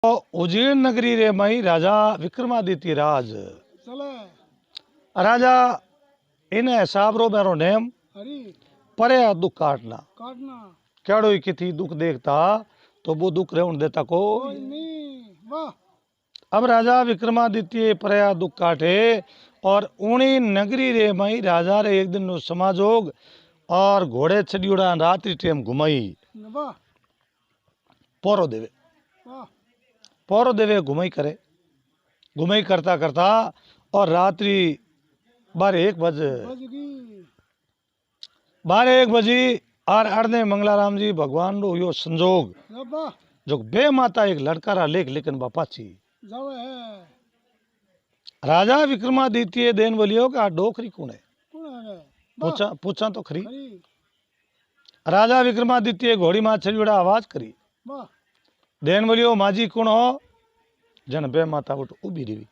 तो उज्जैन नगरी रे मई राजा विक्रमादित्य राज चले राजा इन हिसाब रो मेरो नेम हरी परे दुख काटना काटना केड़ो ही किथी दुख देखता तो वो दुख रेउन देता को कोई नहीं वाह अब राजा विक्रमादित्य परे दुख काटे और उनी नगरी रे मई राजा रे एक दिन नो समाजोग और घोड़े छड़ियोड़ा रात्रि टेम घुमाई वाह पोरो देवे वाह पोरो देवे घुमाई करे घुमाई करता करता और रात्रि 12-1 बजे बजगी 12-1 बजे और अड़ने मंगलाराम जी भगवान रो यो संजोग वाह जो बे माता एक लड़का रा लेख लेकिन बापा छी जावे है राजा विक्रमादित्य देन बोलियो का डोकरी कौन है कौन है पूछा पूछा तो खरी हरी राजा विक्रमादित्य घोड़ी मां छड़ियोड़ा आवाज करी वाह देन बोलियो माजी कौन हो जन बे माता उठ उभी रही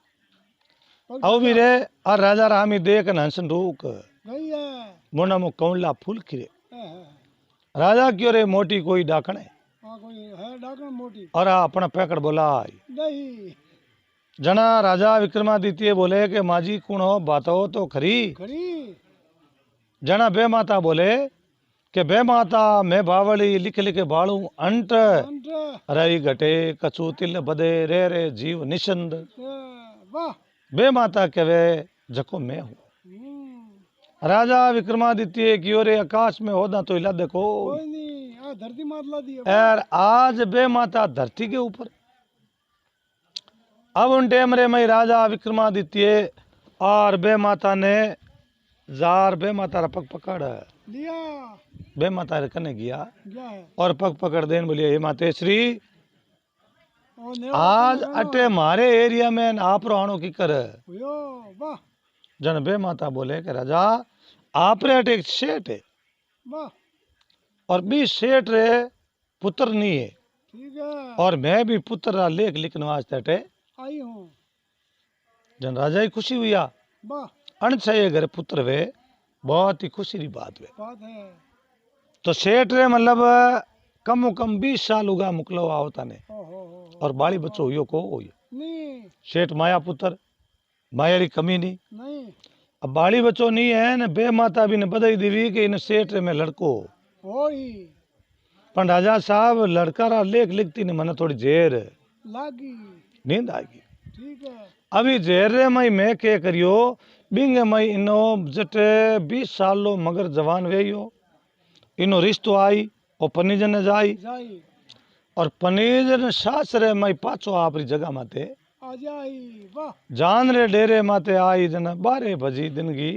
उभी रे और राजा रामी देख हंसन रूक गई है मोना मु कौनला फूल खिरे है राजा क्यों रे मोटी कोई डाकण है हाँ कोई है डाकण मोटी और अपना पैकड़ बोलाई नहीं जना राजा विक्रमादित्य बोले कि माजी कौन हो बात हो तो खरी खरी जना बे माता बोले कि बे माता मैं बावली लिख लिख बाड़ू अंट अंट रई घटे कछु तिल बदे रे रे जीव निशंद वाह बे माता कहे जको मैं हूँ राजा विक्रमादित्य की ओर आकाश में होदा तो इला देखो कोई नहीं आ धरती मातला दी यार आज बे माता धरती के ऊपर अब उन टेम रे मई राजा विक्रमादित्य और बे माता ने जार बे माता रा पग पकड़ लिया बे माता रे कने गया गया है और पग पकड़ देन बोलिए हे माते श्री और नेवा आज करना अटे मारे एरिया में आप रोहानो की कर यो वाह जन बे माता बोले कि राजा आप रे अटे एक सेठ है वाह और बी सेठ रे पुत्र नहीं है ठीक है और मैं भी पुत्र रा लेख लिखने वास्ते अटे आई हूँ जन राजा ही खुशी हुआ वाह अनछये घर पुत्र वे बहुत ही खुशी की बात वे बात है तो सेठ रे मतलब कम 20 साल उगा मुकलो आवता ने हो और बाली बच्चो हुयो को हुयो नहीं सेठ माया पुत्र माया री कमी नहीं नहीं अब बाली बच्चो नहीं है न बे माता भी ने बधाई देवी कि इन सेठ रे में लड़को होई पर राजा साहब लड़का रा लेख लिखती ने मने थोड़ी जेर लागी नींद आ गई ठीक है अभी जेर रे मई मैं के करियो बिंगे मई इनो जटे 20 साल लो मगर जवान वेयो इनो रिश्तो आई और पनीजन ने जाई जाई और पनीजन सासरे मई पाछो आपरी जगह माते आ जाई वाह जान रे डेरे माते आई जन 12 बजी दिन की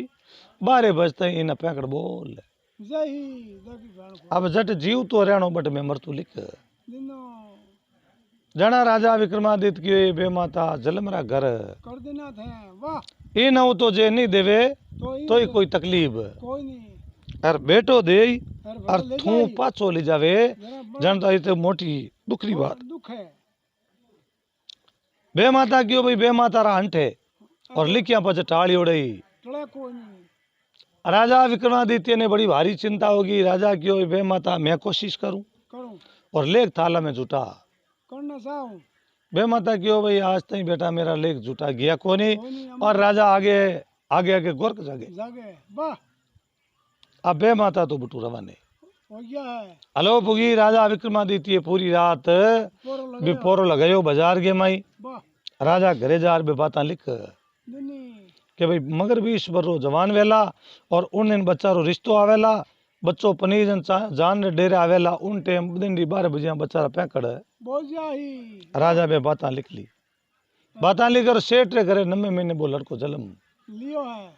12 बजते इन पैकड़ बोल जही जगी गान को अब जट जीव तो रहनो बट मैं मरतू लिख दिनो जना राजा विक्रमादित्य की बे माता जलमरा घर कर देना थे वाह ई न तो जे नहीं देवे तो तो ही कोई तकलीफ कोई नहीं और बेटो दे हर और भले ले थू जाई पाछो ले जावे जरा बड़ा जन तो इतने मोटी दुखरी बात दुख है बे माता क्यों भाई बे माता रा अंट है और लिखिया पच टाड़ी उड़ई टड़ा कोई नहीं राजा विक्रमादित्य ने बड़ी भारी चिंता होगी राजा क्यों बे माता मैं कोशिश करूं करूं और लेख थाला में जुटा करना चाहूं बे माता क्यों भाई आज तक बेटा मेरा लेख जुटा गया कोनी कोई नहीं और राजा आगे आगे आगे गोरक जागे जागे वाह अब बे माता तो बटू रवाने हो गया है हलो पुगी राजा विक्रमादित्य पूरी रात पोरो लग भी पोरो लगायो बाजार के माई वाह राजा घरे जार बे बाता लिख दिनी कि भाई मगर 20 बरो जवान वेला और उन दिन बच्चा रो रिश्तो आवेला बच्चो पनीर जान रे डेरे आवेला उन टेम दिन 12 बजे बच्चा पैकड़ बोल जाही राजा बे बाता लिख ली बाता लिखकर सेठ रे घरे 9 महीने वो लड़को जन्म लियो है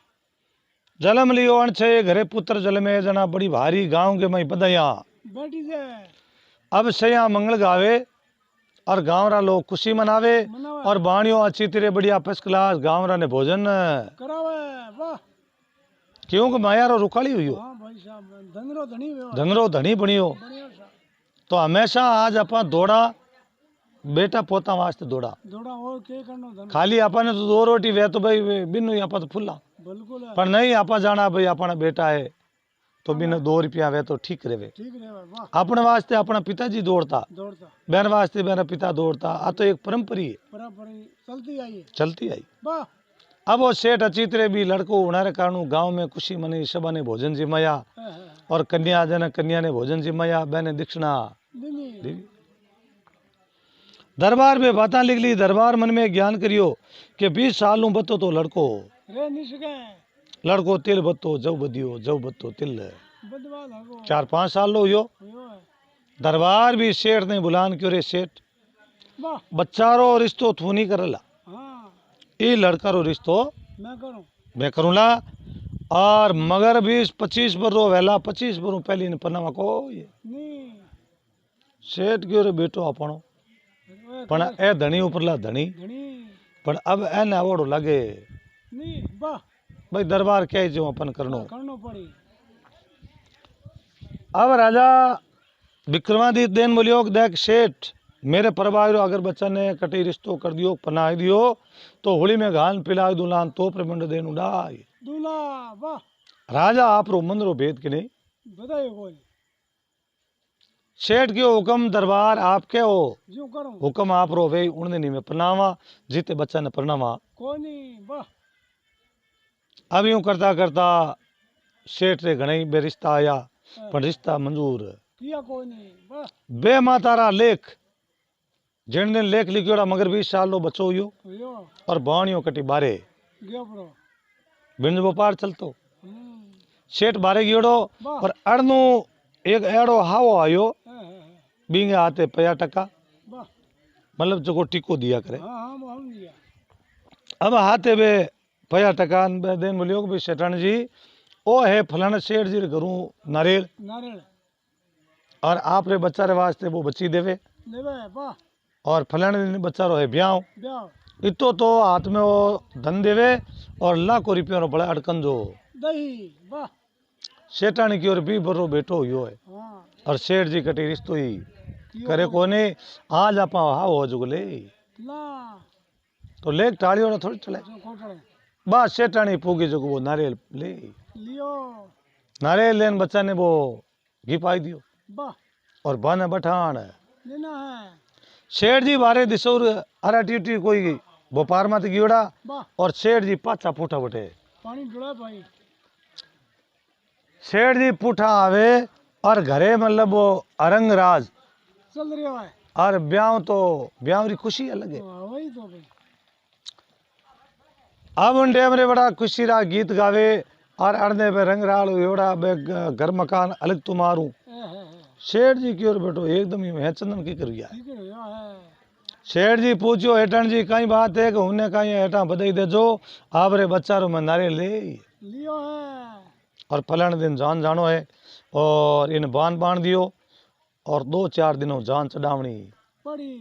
जन्म लियो अणछे घरे पुत्र जन्मे जना बड़ी भारी गांव के मई बधाइया बेटी से अब सया मंगल गावे और गांव रा लोग खुशी मनावे मनावे और बाणियों अच्छी तरह बढ़िया फर्स्ट क्लास गांव रा ने भोजन करावे वाह क्योंकि माया रो रुकाली हुई हो हाँ भाई साहब धनरो धनी हुए धनरो धनी बनियो बढ़िया सा तो हमेशा आज अपन दौड़ा बेटा पोता वास्ते दौड़ा दौड़ा और के करनो धन खाली अपन ने तो 2 रोटी वे तो भाई बिनु अपन तो फुल्ला बिल्कुल है पर नहीं आपा जाना भाई अपना बेटा है तो बिना 2 रुपया वे तो ठीक रहे। ठीक रहे वाह अपने वास्ते अपना पिताजी दौड़ता, दौड़ता बहन वास्ते मेरा पिता दौड़ता। आ तो एक परंपरा है, बराबर चलती आई है चलती आई। वाह अब वो सेठ अचितरे भी लड़को होने कारण गांव में खुशी मनी, सबा ने भोजन जिमाया और कन्या जन कन्या ने भोजन जिमाया, बहने दक्षिणा दिनी दी। दरबार में बात लिख ली, दरबार मन में ज्ञान करियो कि 20 साल बतो तो लड़को, रे नहीं सके लड़को तिल बतो जव बदियो, जव बतो तिल। बदवा लागो 4-5 साल लो यो। होयो है दरबार भी सेठ ने बुलान क्यों रे सेठ, वाह बच्चारो रिश्तो थू नहीं करला, हाँ ये लड़का रो रिश्तो मैं करूँ मैं करूँला। और मगर 20-25 बरो वेला 25 बरो पहली ने पनामा को ये नहीं सेठ क्यों रे बेटो आपणो, पण ए धणी उपरला धणी, धनी पण अब एने आवड़ो लगे नहीं वाह भाई दरबार कह जो अपन करनो। करनो पड़ी अब राजा विक्रमादित्य देन बोलियो देख सेठ, मेरे परिवार अगर बच्चा ने कटी रिश्तो कर दियो, पना दियो तो होली में घान पिला दुलान तो प्रमंड देन उड़ाई। दूल्हा वाह राजा आप रो मन रो भेद के नहीं, बताइए कोई सेठ के हुक्म दरबार आपके हो, जो करूँ हुक्म आप रो वे उड़ने नहीं में प्रणावा, जीते बच्चा ने प्रणावा। कोई नहीं वाह अब यूं करता करता सेठ रे घणे बे रिश्ता आया, पर रिश्ता मंजूर किया कोई नहीं वाह बे मातारा लेख जिन दिन लेख लिखियोड़ा मगर 20 साल लो बचो हुयो होयो और बाणियों कटी बारे गयो प्रो बिंज व्यापार चलतो। हम्म सेठ बारे गियोड़ो वाह और अड़नो एक एड़ो हावो आयो, है, बींगे हाथे 50 टका, वाह मतलब जो टिको दिया करे। हाँ हाँ वो हम दिया अब हाथे बे 50 टका देन बोलियो कि सेठान जी ओ है फलाना सेठ जी घरों नारियल नारियल और आप रे बच्चा रे वास्ते वो बची देवे, लेवे वाह और फलाने दिन बच्चा रो है ब्याह, ब्याह इतो तो हाथ में वो धन देवे और लाखों रुपया रो बड़ा अड़कन जो दही वाह सेठानी की ओर 20 बरो बेटो हुयो है। हाँ और सेठ जी कटी रिश्तो ही कियो करे कोने आज आप हा हो जुगले ला तो लेक टाड़ियों ना थोड़ी चले जो कोटड़े बस सेठानी पूगी जो वो नारियल ले, लियो नारियल लेन बच्चा ने वो घी पाई दियो वाह और बन बठान। लेना है सेठ जी बारे दिसौर अरा टी कोई भोपार मत गियोड़ा वाह और सेठ जी पाछा पूठा बटे, पानी डुला भाई सेठ जी पूठा आवे और घरे मतलब वो अरंग राज चल रही है और ब्याह तो ब्याह री खुशी अलग है। वही तो भाई अब उन टाइम रे बड़ा खुशी रा गीत गावे और अड़ने पे रंग राल एवड़ा बे घर मकान अलग तुम्हारू। सेठ जी की ओर बेटो एकदम ही है चंदन की करिया। ठीक है सेठ जी पूछो हेठन जी कई बात है कि उन्हें कहीं हेठा बधाई देजो आप रे बच्चा रो मैं नारियल ले लियो है और फलाने दिन जान जानो है और इन बांध बांध दियो और 2-4 दिनों जान चढ़ावनी पड़ी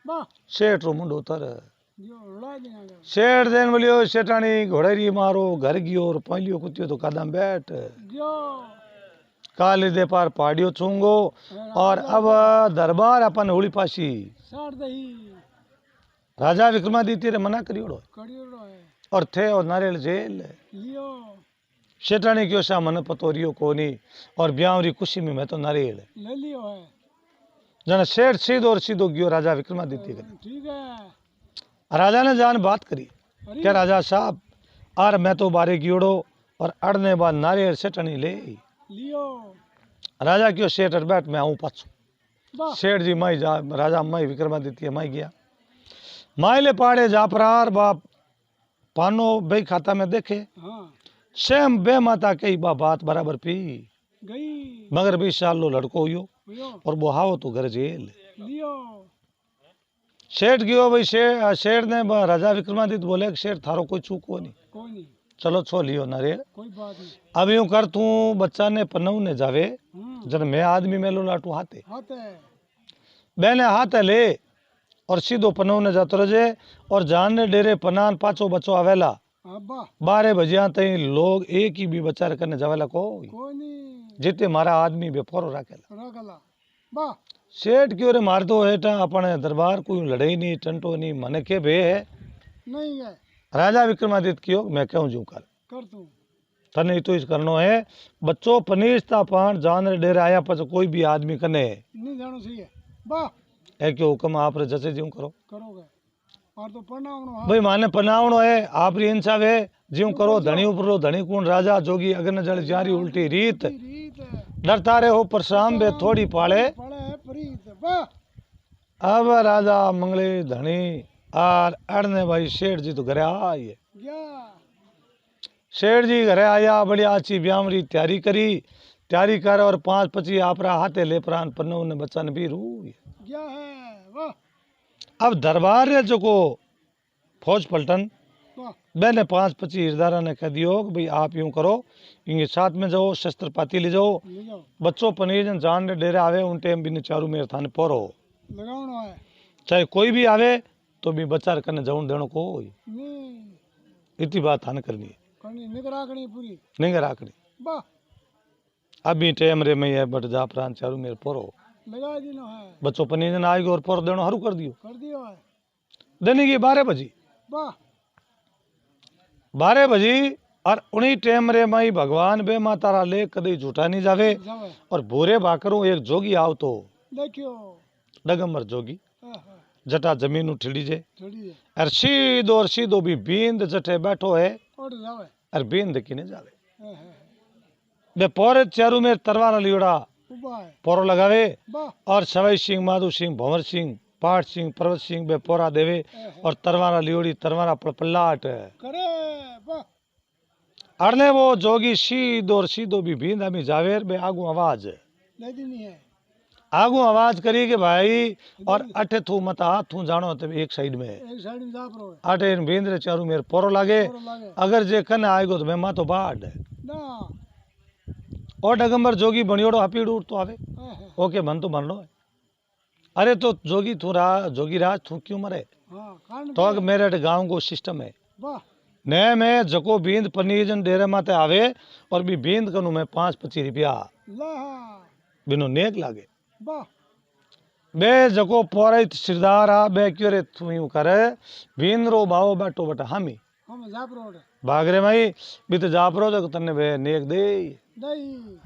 वाह सेठ रो मुंडो उतर। जो उड़ा देना सेठ देन बोलियो सेठानी घोड़ेरी मारो घर गियो और पहलियो कुतियो तो कदम बैठ जो काली दे पार पहाड़ियो छूंगो और अब दरबार अपन होली पासी साड़ दही राजा विक्रमादित्य रे मना करियोड़ो कड़ियोड़ो है और थे और नारियल जेल लियो सेठानी क्यों सा मन पतो रियो कोनी और ब्याहरी खुशी में मैं तो नारियल ले लियो है जन सेठ सीधो और सीधो गियो राजा विक्रमादित्य के। ठीक है राजा ने जान बात करी अरे क्या राजा साहब आर मैं तो बारे गियोड़ो और अड़ने बाद नारियल सेठानी ले लियो राजा क्यों सेठ अर बैठ मैं आऊं पाछो। वाह सेठ जी माई जा राजा माई विक्रमादित्य माई गया माई ले पाड़े जा प्रार बाप पानो भाई खाता में देखे हाँ सेम बे माता कई बा बात बराबर पी गई मगर 20 साल लो लड़को हुयो हुयो और वो हाओ तो घर जेल। लियो सेठ गयो भाई शेर ने राजा विक्रमादित्य बोले कि शेर थारो कोई चूक हो नहीं कोई नहीं चलो छो लियो नारियल। कोई बात नहीं अब यूं कर तू बच्चा ने पन्नऊ ने जावे जन मैं आदमी मेलो लाटू हाथे हाथ है बहने हाथ ले और सीधो पन्नऊ ने जातो रजे और जान ने डेरे पनान पाछो बच्चो आवेला अब्बा 12 बजिया तई लोग एक ही भी बच्चा करने जावेला को कोई नहीं जिते मारा आदमी बेफोरो राखेला रगला वाह सेठ क्यों रे मार दो हेठा अपने दरबार कोई लड़ाई नहीं टंटो नहीं मन के भे है। नहीं है राजा विक्रमादित्य क्यों मैं क्यों जू कर कर तू तने तो इस करनो है बच्चों पनीस्ता पान जान रे डेरे आया पछ कोई भी आदमी कने नहीं जानो चाहिए वाह है क्यों हुक्म आप रे जैसे ज्यों करो करोगे और तो पढ़ना भाई माने पनावणो है आप री इंसाफ है ज्यों करो करजो। धनी ऊपर धनी कूण राजा जोगी अगन जल जारी उल्टी रीत रीत है डरता रे हो परशुराम बे थोड़ी पाले पढ़े है प्रीत वाह अब राजा मंगले धनी और अड़ने भाई शेठ जी तो घरे आए गया शेठ जी घरे आया बढ़िया अच्छी ब्याह री तैयारी कर और 5-25 आपरा हाथे ले प्राण पन्नो ने बच्चा ने भी रू गया है वाह अब दरबार रे जो को फौज पलटन वाह मैंने 5-25 हिरदारा ने कह दियो कि भाई आप यूं करो इनके साथ में जाओ शस्त्र पाती ले जाओ ले जाओ बच्चों पनीर जान रे डेरे आवे उन टाइम भी चारू मेरे थाने पोरो लगावनो है चाहे कोई भी आवे तो भी बच्चा रे कने जाऊं देनो को नहीं इतनी बात थाने करनी है करनी निगरा करनी पूरी नहीं राखनी वाह अभी टाइम रे मैं बट जा प्राण चारू मेरे पोरो लगा देना है बच्चों पनीर जन आएगी और पोरो देनो हरू कर दियो कर दियो है देने की 12 बजी वाह 12 बजी और उन्हीं टाइम रे माई भगवान बे मातारा ले कदी झूठा नहीं जावे जावे और भूरे बाकरों एक जोगी आव तो देखियो डगम्बर जोगी हाँ, हाँ, जटा जमीन उठड़ी जे थोड़ी है और सीधो भी बींद जटे बैठो है और जावे और बींद किने जावे हाँ, हाँ, बे पोरे चारू में तलवार लियोड़ा उबा है पोरो लगावे वाह और सवाई सिंह माधु सिंह भंवर सिंह पाठ सिंह पर्वत सिंह बे पोरा देवे और तलवारा लियोड़ी तलवारा पल्लाट करे वाह अड़ने वो जोगी सीधो भी बींद हमी जावेर बे आगू आवाज ले देनी है आगू आवाज करी के भाई और अठे थू मत हाथ थू जानो तो एक साइड में एक साइड में जा परो है अठे इन बींद रे चारू मेरे पोरो लागे और लागे अगर जे कने आएगो तो मैं मातो बाढ़ ना और डगम्बर जोगी बनियोड़ो हपीड़ उठ तो आवे हाँ, हाँ, ओके मन तो मरनो है अरे तो जोगी जोगी राज तू क्यों मरे हाँ कान तो अगर मेरे गांव को सिस्टम है वाह ने में जको बींद पनीजन डेरे माते आवे और भी बींद कनु में 5-25 रुपया ला बिनो नेक लागे वाह बे जको पोरैत सिरदार आ बे क्यों रे तू यूं करे बींद रो बाओ बैठो बटा हामी हम जा परो है भागरे माई भी तो जापरो तो तन्ने बे नेक दे नहीं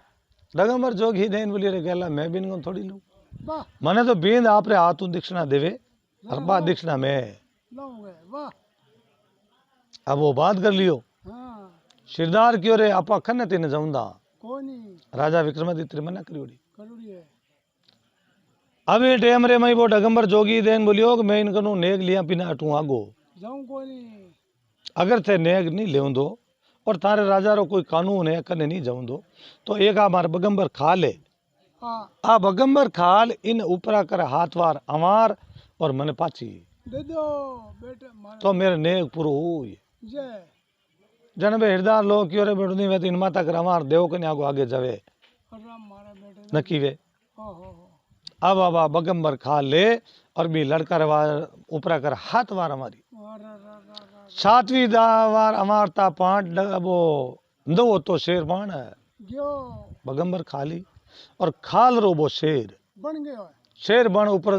डगम्बर जोगी देन बोली रे गेला मैं बीन को थोड़ी लूं वाह मने तो बींद आपरे हाथों दीक्षिणा देवे और बा दीक्षिणा में लाऊंगे वाह अब वो बात कर लियो हाँ सिरदार क्यों रे आपा खन्ने तीने जाऊंदा कोई नहीं राजा विक्रमादित्य मना करियोड़ी करूड़ी है अब ये टाइम रे मई वो डगम्बर जोगी देन बोलियो कि मैं इनकनु नेक लिया पिना अटू आगो जाऊं कोई नहीं अगर थे नेक नहीं लेऊं दो और थारे राजा रो कोई कानून है कने नहीं जाऊं दो तो एक हमार बगम्बर खाल है हाँ आ बगम्बर खाल इन ऊपरा कर हाथवार अमार और मन पाची दे दो बेटे मारे तो मेरे नेक पूरो हुई जय जन बे हृदय लोग क्यों रे बेडनी वे इन माता कर अमार देव कने आगो आगे जावे राम मारे बेटे नकी वे हो अब अब बगम्बर खाल ले और भी लड़का रवार ऊपरा कर हाथवार हमारी सातवीं वार अमारता 5 वो दो तो शेर बाण है गयो बगम्बर खाली और खाल रो वो शेर बन गयो है शेर बन ऊपर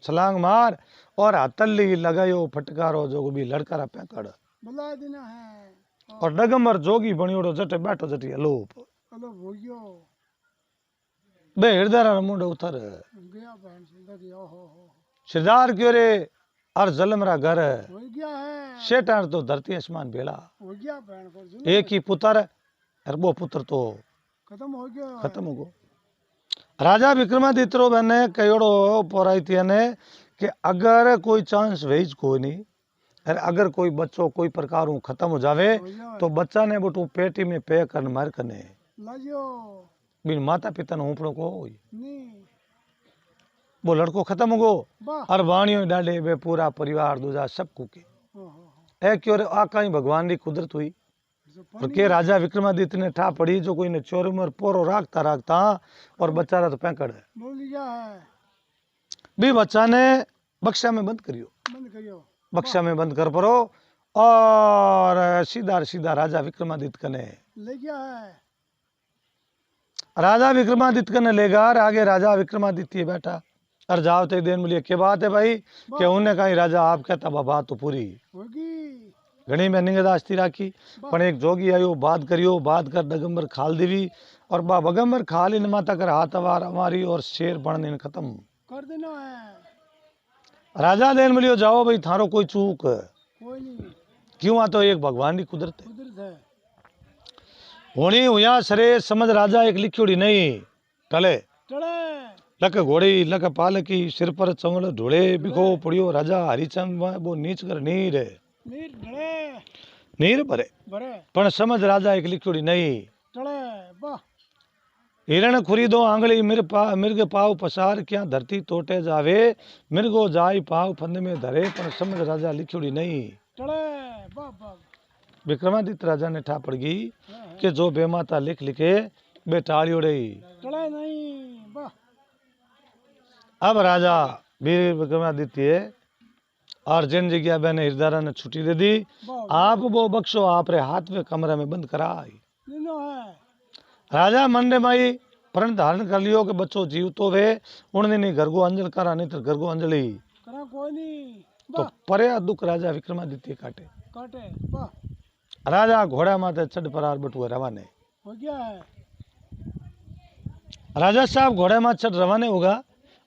छलांग मार और हथल्ली लगायो फटकारो जो भी लड़का रा पैकड़ बुला देना है और डगम्बर जोगी बनियोड़ो जटे बैठो जटी अलोप हेलो हो गयो बे हृदय मुंड उतर गया बहन जिंदगी हो सिरदार क्यों रे और जलमरा घर हो गया है शेटार तो धरती आसमान बेला हो गया बहन को जुनून एक ही पुत्र और वो पुत्र तो खत्म हो गया खत्म हो गो राजा विक्रमादित्य रो बने कयोड़ो पोराइती ने कि अगर कोई चांस वेज कोई नहीं और अगर कोई बच्चों कोई प्रकार हूँ खत्म हो जावे हो गया तो बच्चा ने बटू पेटी में पे कर मार कने लाजियो बिन माता पिता ने ऊपड़ो को नहीं वो लड़को खत्म हो गो वाह और वाणियों डाले वे पूरा परिवार दूजा सब कुके ए क्यों रे आ कहीं भगवान की कुदरत हुई और के राजा विक्रमादित्य ने ठा पड़ी जो कोई ने चोर में पोरो राखता और बच्चा तो पैंकड़ है बोल लिया है भी बच्चा ने बक्सा में बंद करियो बंद करियो बक्सा में बंद कर परो और सीधा राजा विक्रमादित्य कने ले गया है राजा विक्रमादित्य कने लेगा और आगे राजा विक्रमादित्य बैठा और जाओ ते देन बोलिए क्या बात है भाई कि उन्हें कहीं राजा आप कहता बाबा तो पूरी होगी घणी में निगहदाश्ती राखी पण एक जोगी आयो बात करियो बात कर दगंबर खाल देवी और बा बगंबर खाल इन माता कर हाथ अवार हमारी और शेर बन इन खत्म कर देना है। राजा देन बोलियो जाओ भाई थारो कोई चूक कोई नहीं, क्यों आ तो एक भगवान की कुदरत है कुदरत है। होनी हुआ सरे समझ राजा एक लिखियोड़ी नहीं टले चले लक घोड़ी लक पालकी सिर पर चंगड़ ढोले बिखो पड़ियो राजा हरिचंद वो नीच कर नीर नीर ढले नीर भरे भरे पण समझ राजा एक लिखियोड़ी नहीं चले वाह। हिरण खुरी दो आंगली मिर्ग पाव पसार क्या धरती तोटे जावे मिर्गो जाई पाव फंद में धरे पण समझ राजा लिखियोड़ी नहीं चले वाह वाह। विक्रमादित्य राजा ने ठा पड़ गई कि जो बेमाता लिख लिखे बे टालियोड़े चले नहीं वाह। अब राजा वीर विक्रमादित्य और जिन जगह मैंने हृदय ने छुट्टी दे दी वाह आप वो बख्शो आप रे हाथ में कमरे में बंद कराई दिनो है। राजा मन रे माई प्रण धारण कर लियो कि बच्चो जीव तो वे उन दिन घर को अंजल करा नहीं तो घर को अंजलि करा कोई नहीं तो वाह। परे दुख राजा विक्रमादित्य काटे काटे वाह। राजा घोड़ा माथे चढ़ परार बटुए रवाने हो गया है। राजा साहब घोड़े में चढ़ रवाने होगा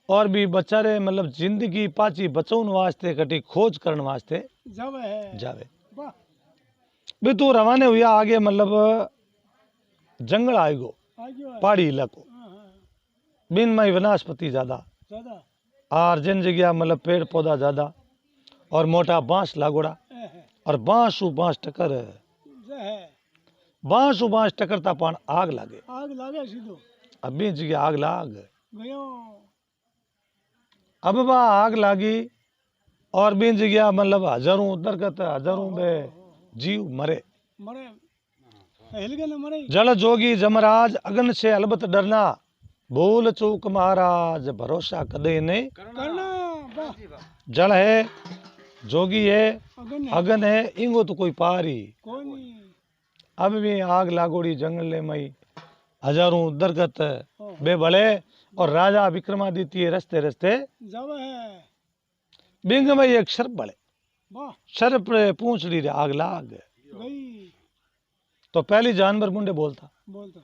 और भी बचारे मतलब जिंदगी पाची बचौन वास्ते कटी खोज करने वास्ते जावे है जावे वाह। भी तू रवाने हुआ आगे मतलब जंगल आएगो आगे है। पहाड़ी इलाको हाँ, हाँ, बिन मई वनस्पति ज्यादा ज्यादा और जिन जगह मतलब पेड़ पौधा ज्यादा और मोटा बांस लागोड़ा है और बांस उ बांस टकर है। बांस उ बांस टकरता पान आग लागे आग लागे सीधो अब भी जगह आग लाग गयो अब बा आग लागी और बिन जगह मतलब हजारों दरगत हजारों बे जीव मरे मरे हिल गए ना मरे। जल जोगी जमराज अगन से अलबत डरना भूल चूक महाराज भरोसा कदे नहीं करना वाह। जल है जोगी है अगन है अगन है इंगो तो कोई पारी कोई नहीं। अब भी आग लागोड़ी जंगल मई हजारों दरगत ओहो। बे बड़े और राजा विक्रमादित्य रस्ते रस्ते जावे है बिंग में एक सर्प बड़े वाह। सर्प रे पूंछ ली रे आग लाग गई तो पहली जानवर मुंडे बोलता बोलता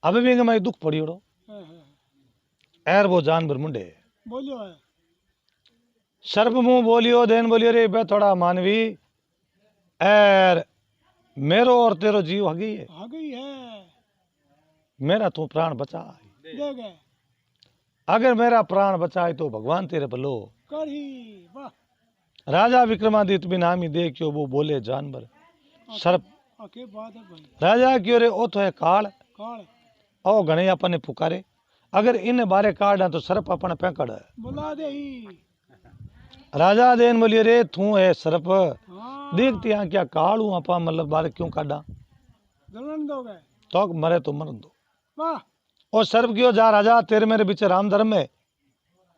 अब बिंग में दुख पड़ी उड़ो है। एर वो जानवर मुंडे बोलियो है सर्प मुंह बोलियो देन बोलियो रे बे थोड़ा मानवी एर मेरो और तेरो जीव हगी है आ गई है। मेरा तू प्राण बचा दे गए अगर मेरा प्राण बचाए तो भगवान तेरे भलो कर ही वाह। राजा विक्रमादित्य भी नामी दे क्यों वो बोले जानवर सर्प आके बात है भाई। राजा क्यों रे ओ तो है काल काल ओ गणे अपने पुकारे अगर इन बारे काड़ा तो सर्प अपन पैकड़ बुला दे ही। राजा देन बोलिए रे तू है सर्प हाँ देखती यहाँ क्या कालू आपा मतलब बारे क्यों काटा जलन दोगे तो मरे तो मरन दो वाह। और सर्प क्यों जा राजा तेरे मेरे बीच राम धर्म है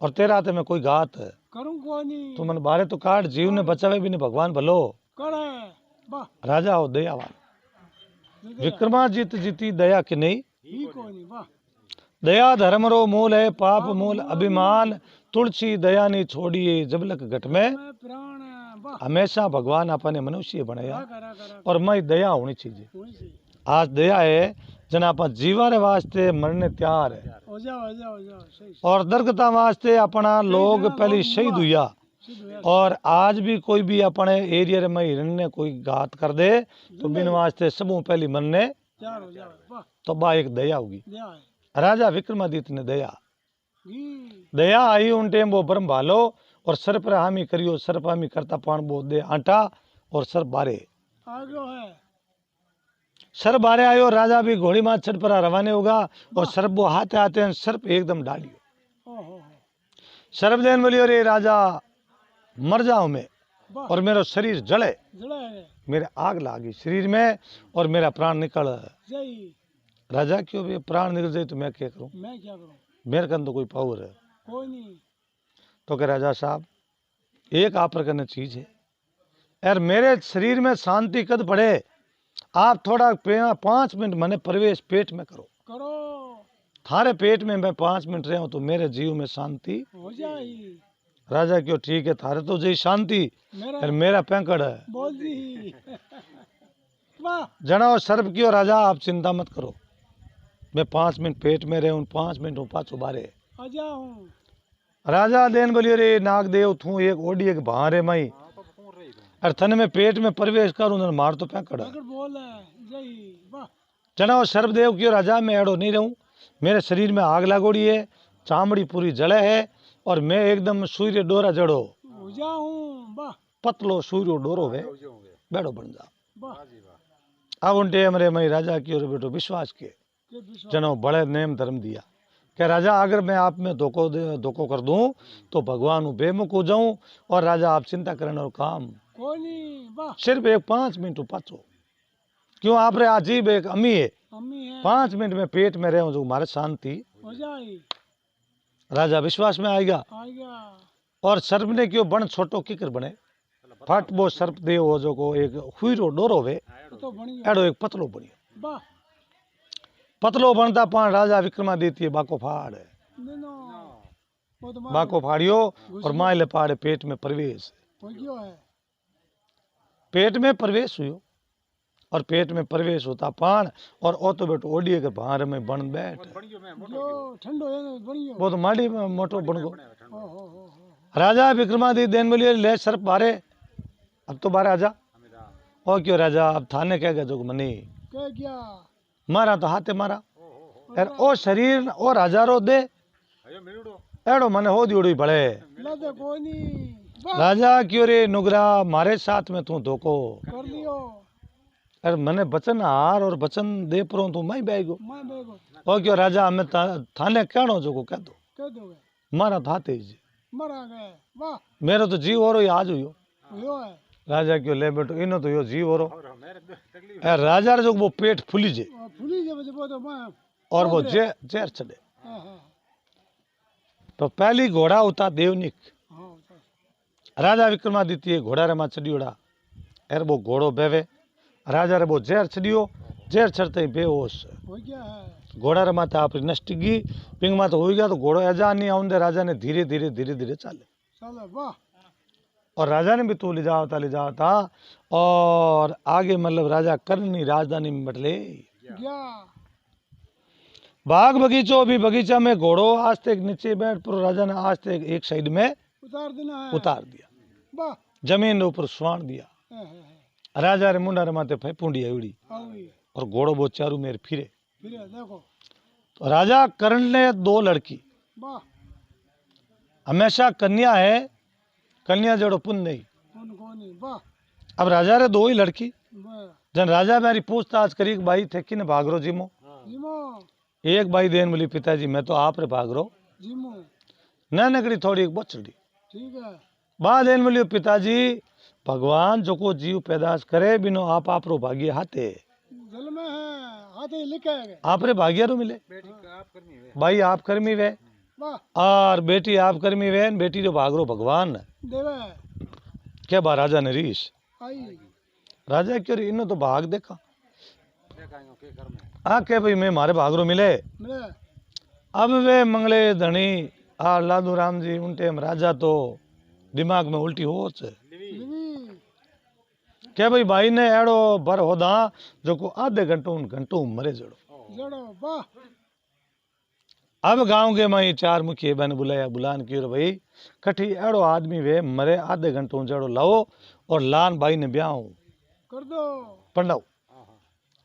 और तेरा ते में कोई घात है करूं कोई नहीं तू मन बारे तो काट जीव ने बचावे भी नहीं भगवान भलो कर है वाह। राजा हो दयावान दे दे विक्रमादित्य जीती दया की नहीं ही कोई नहीं वाह। दया धर्म रो मूल है पाप मूल अभिमान तुलसी दया नहीं छोड़िए जबलक घट में मैं प्राण वाह। हमेशा भगवान अपने मनुष्य बनाया करा करा और मैं दया होनी चाहिए कोई सी आज दया है जना अपन जीवा रे वास्ते मरने तैयार है हो जाओ हो जाओ हो जाओ सही और दरगता वास्ते अपना लोग पहले शहीद हुआ सिद्ध है। और आज भी कोई भी अपने एरिया रे में हिरन ने कोई घात कर दे तो बिन वास्ते सबों पहली मरने तैयार हो जाओ वाह। तो बा एक दया होगी दिया है राजा विक्रमादित्य ने दया घी दया आई उन टेम वो ब्रह्म भालो और सर्प रे हामी करियो सर्प हामी करता पान वो दे आटा और सर्प बारे आ गयो है सर्प बारे आयो राजा भी घोड़ी मार छट पर रवाने होगा और सर्प वो हाथे आते हैं सर्प एकदम डालियो ओहो सर्प देन बोलियो रे राजा मर जाऊं मैं वाह। और मेरा शरीर जले जड़ा है मेरे आग लागी शरीर में और मेरा प्राण निकल जय राजा क्यों भी प्राण निकल जाए तो मैं क्या करूं मैं क्या करूं मेरे कन तो कोई पावर है कोई नहीं तो कह राजा साहब एक आप करने चीज है यार मेरे शरीर में शांति कद पड़े आप थोड़ा 5 मिनट मैंने प्रवेश पेट में करो करो थारे पेट में मैं 5 मिनट रहा हूं तो मेरे जीव में शांति हो जाए राजा क्यों ठीक है थारे तो जी शांति मेरा और मेरा पैंकड़ है। बोल दी वाह जनाओ सर्प क्यों राजा आप चिंता मत करो, मैं 5 मिनट पेट में रहे 5 मिनट हूँ पाछो बारे। आजा हूँ राजा देन बोलियो रे नाग देव थू एक ओडी एक भारे माई और थन में पेट में प्रवेश करूं न मार तो पैंकड़ है। अगर बोल है जय वाह जनाओ सर्पदेव क्यों राजा मैं एड़ो नहीं रहूं, मेरे शरीर में आग लागोड़ी है, चामड़ी पूरी जले है और मैं एकदम सूर्य डोरा जड़ो हो जाऊँ वाह पतलो सूर्य डोरो वे बेड़ो बन जा। वाह अब उन टेम रे मई राजा की ओर बेटो विश्वास के के विश्वास जनो बड़े नेम धर्म दिया कि राजा अगर मैं आप में धोखो कर दूं तो भगवान बेमुख हो जाऊं और राजा आप चिंता करने और काम कोई नहीं वाह सिर्फ एक 5 मिनट पाचो क्यों आप रे अजीब एक अमी है अम्मी है 5 मिनट में पेट में रहे जो मारे शांति हो जाए राजा विश्वास में आएगा। आएगा और सर्प ने क्यों बन छोटो किकर बने फट वो सर्प देव हो जो को एक हुईरो डोरो वे तो बढ़िया एड़ो एक पतलो बनियो वाह पतलो बनता पान राजा विक्रमादित्य बाको फाड़ नो वो तो मार बाको फाड़ियो और माइले पाड़े पेट में प्रवेश हो गयो है पेट में प्रवेश हुयो और पेट में प्रवेश होता पान और ओ तो बेटो ओडिए के भार में बन बैठ जो ठंडो है बढ़िया वो तो माड़ी में मोटो बन गो। हो राजा विक्रमादित्य देन बोलिए ले सर्प बारे अब तो बारे आजा ओ क्यों राजा अब थाने कह गए जो मनी कह गया मारा तो हाथे मारा यार ओ शरीर ओ हजारों दे एड़ो मने हो दियोड़ी बड़े लदे कोई नहीं वाह राजा क्यों रे नुगरा मारे साथ में तू धोखो कर लियो अरे मने बचन हार और बचन दे परो तू मैं बैगो मैं बेगो ओ क्यों राजा हमें थाने कहनो जो को कह दो कह दोगे मारा थाते जी मरा गए वाह मेरो तो जीव हो रो आज हुयो। यो है राजा क्यों ले बेटो इनो तो यो जीव हो रो यार राजा रे जो वो पेट फूली जे और फुली जब जब तो मैं और वो जेर चढ़े हाँ हाँ तो पहली घोड़ा उता देवनिक हाँ राजा विक्रमादित्य घोड़ा रे मां चढ़ियोड़ा एर वो घोड़ो बेवे राजा रे वो जेर चढ़ियो जेर चढ़ते ही बेहोश हो गया है घोड़ा रे माथे आपरी नष्टगी पिंग माथे हो गया तो घोड़ो एजा नहीं आउंदे राजा ने धीरे धीरे चाले चलो वाह और राजा ने भी तो ले जाता था और आगे मतलब राजा करनी राजधानी में बटले गया बाग बगीचो भी बगीचा में घोड़ो आज तक नीचे बैठ पर राजा ने आज तक एक साइड में उतार देना है उतार दिया वाह जमीन ऊपर स्वाण दिया राजा रे मुंडा रे माथे फैपुंडी आउड़ी आओ और घोड़ो वो चारू मेर फिरे फिर देखो तो राजा कर्ण ने 2 लड़की वाह हमेशा कन्या है कन्या जड़ो पुन नहीं कौन कौन नहीं वाह अब राजा रे 2 ही लड़की वाह जन राजा मेरी पूछताछ करी कि भाई थे कि भागरो जिमो जिमो एक भाई देन बोली पिताजी मैं तो आप रे भागरो जिमो न नकड़ी थोड़ी एक बोचड़ी ठीक है बा देन बोली पिताजी भगवान जो को जीव पैदाश करे बिनो आप रो भाग्य हाथे जल में है हाथे लिखे है आप रे भाग्य रो मिले भाई आप कर्मी वे वाह और बेटी आप कर्मी वे बेटी जो भागरो भगवान देवे क्या बा राजा ने रीस आई राजा क्यों रे, इनो तो भाग देखा आ के भाई मैं मारे भागरो मिले मिले अब वे मंगले धनी आ लादू राम जी उन टाइम राजा तो दिमाग में उल्टी होच लिवी क्या भाई भाई ने एड़ो भर होदा जो को आधे घंटों मरे जड़ो जड़ो वाह अब गांव के माई 4 मुखिए बन बुलाया बुलान क्यों भाई कठी एड़ो आदमी वे मरे आधे घंटों जड़ो लाओ और लान भाई ने ब्याह कर दो पंडाओ